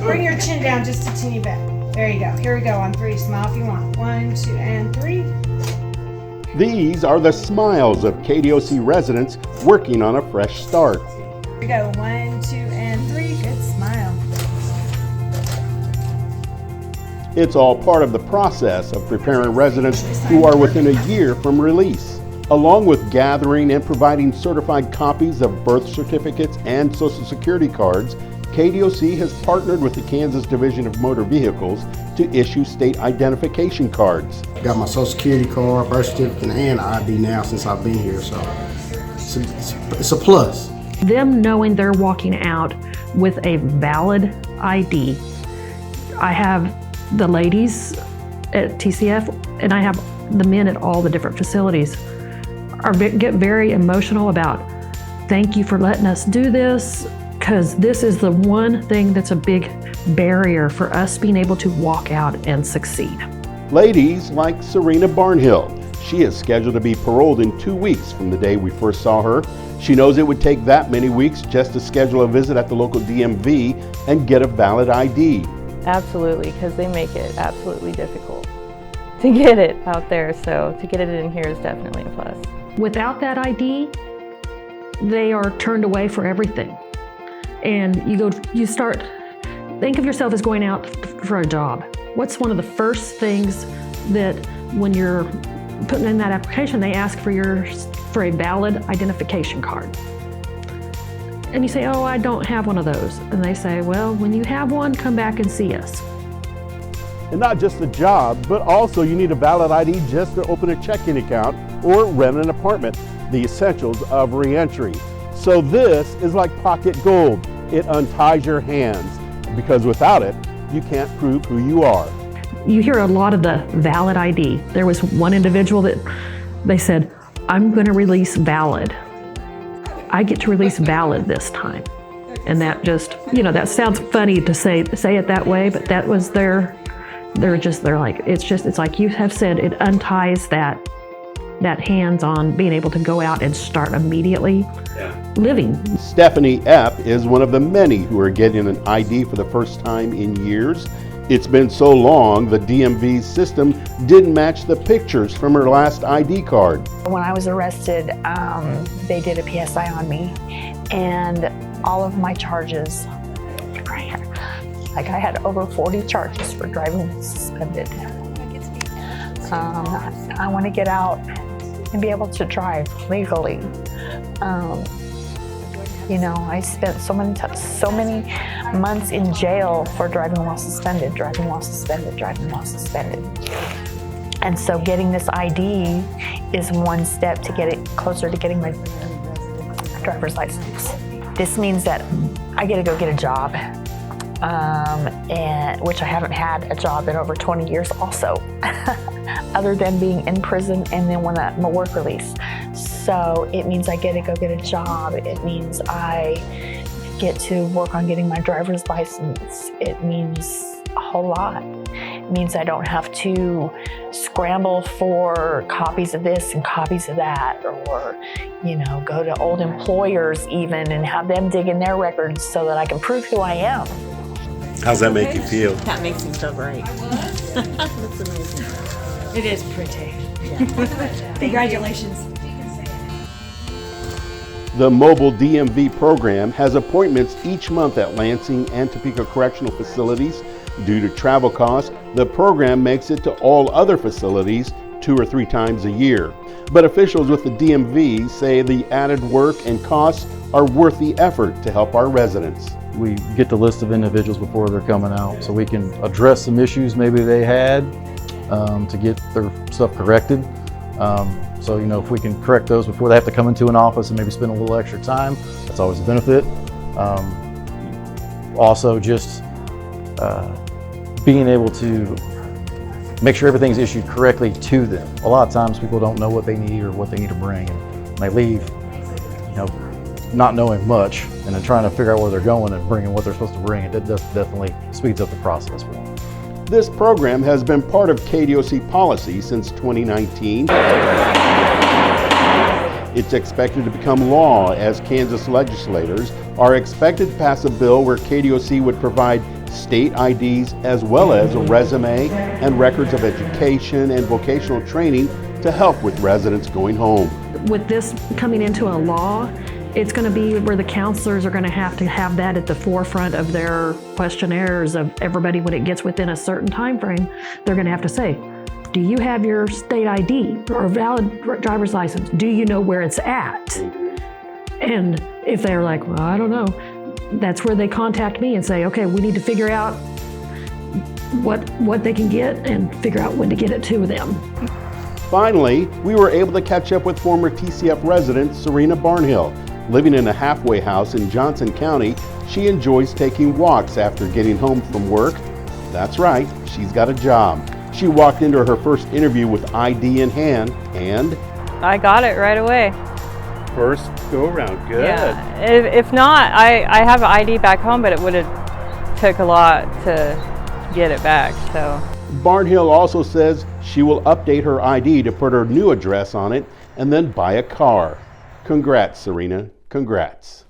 Bring your chin down just a teeny bit. There you go. Here we go on 3. Smile if you want. 1, 2, and 3. These are the smiles of KDOC residents working on a fresh start. Here we go. 1, 2, and 3. Good smile. It's all part of the process of preparing residents who are within a year from release. Along with gathering and providing certified copies of birth certificates and Social Security cards, KDOC has partnered with the Kansas Division of Motor Vehicles to issue state identification cards. Got my Social Security card, birth certificate, and ID now since I've been here, so it's a plus. Them knowing they're walking out with a valid ID. I have the ladies at TCF and I have the men at all the different facilities get very emotional about, thank you for letting us do this, because this is the one thing that's a big barrier for us being able to walk out and succeed. Ladies like Serena Barnhill. She is scheduled to be paroled in 2 weeks from the day we first saw her. She knows it would take that many weeks just to schedule a visit at the local DMV and get a valid ID. Absolutely, because they make it absolutely difficult to get it out there, so to get it in here is definitely a plus. Without that ID, they are turned away for everything. And you start, think of yourself as going out for a job. What's one of the first things that when you're putting in that application, they ask for a valid identification card? And you say, oh, I don't have one of those. And they say, well, when you have one, come back and see us. And not just the job, but also you need a valid ID just to open a checking account or rent an apartment, the essentials of reentry. So this is like pocket gold. It unties your hands, because without it, you can't prove who you are. You hear a lot of the valid ID. There was one individual that they said, I'm going to release valid. I get to release valid this time. And that just, that sounds funny to say it that way, but that was they're like, it's like you have said, it unties that hands on being able to go out and start immediately living. Stephanie Epp is one of the many who are getting an ID for the first time in years. It's been so long, the DMV's system didn't match the pictures from her last ID card. When I was arrested, they did a PSI on me, and all of my charges, like I had over 40 charges for driving suspended. I want to get out and be able to drive legally. I spent so many months in jail for driving while suspended. And so getting this ID is one step to get it closer to getting my driver's license. This means that I get to go get a job, which I haven't had a job in over 20 years also, other than being in prison and then when my work release. So it means I get to go get a job. It means I get to work on getting my driver's license. It means a whole lot. It means I don't have to scramble for copies of this and copies of that, or, go to old employers even and have them dig in their records so that I can prove who I am. How's that make you feel? That makes me feel great. That's amazing. It is pretty. Yeah. Congratulations. The mobile DMV program has appointments each month at Lansing and Topeka Correctional Facilities. Due to travel costs, the program makes it to all other facilities 2 or 3 times a year. But officials with the DMV say the added work and costs are worth the effort to help our residents. We get the list of individuals before they're coming out so we can address some issues maybe they had to get their stuff corrected. So, if we can correct those before they have to come into an office and maybe spend a little extra time, that's always a benefit. Also, just being able to make sure everything's issued correctly to them. A lot of times people don't know what they need or what they need to bring, and they leave, not knowing much, and then trying to figure out where they're going and bringing what they're supposed to bring. It definitely speeds up the process for them. This program has been part of KDOC policy since 2019. It's expected to become law as Kansas legislators are expected to pass a bill where KDOC would provide state IDs, as well as a resume and records of education and vocational training to help with residents going home. With this coming into a law, it's going to be where the counselors are going to have that at the forefront of their questionnaires of everybody. When it gets within a certain time frame, they're going to have to say, do you have your state ID or a valid driver's license? Do you know where it's at? And if they're like, well, I don't know, that's where they contact me and say, okay, we need to figure out what they can get and figure out when to get it to them. Finally, we were able to catch up with former TCF resident Serena Barnhill. Living in a halfway house in Johnson County, she enjoys taking walks after getting home from work. That's right, she's got a job. She walked into her first interview with ID in hand, and I got it right away. first go around, good. Yeah. If not, I have an ID back home, but it would have took a lot to get it back. So Barnhill also says she will update her ID to put her new address on it and then buy a car. Congrats, Serena. Congrats.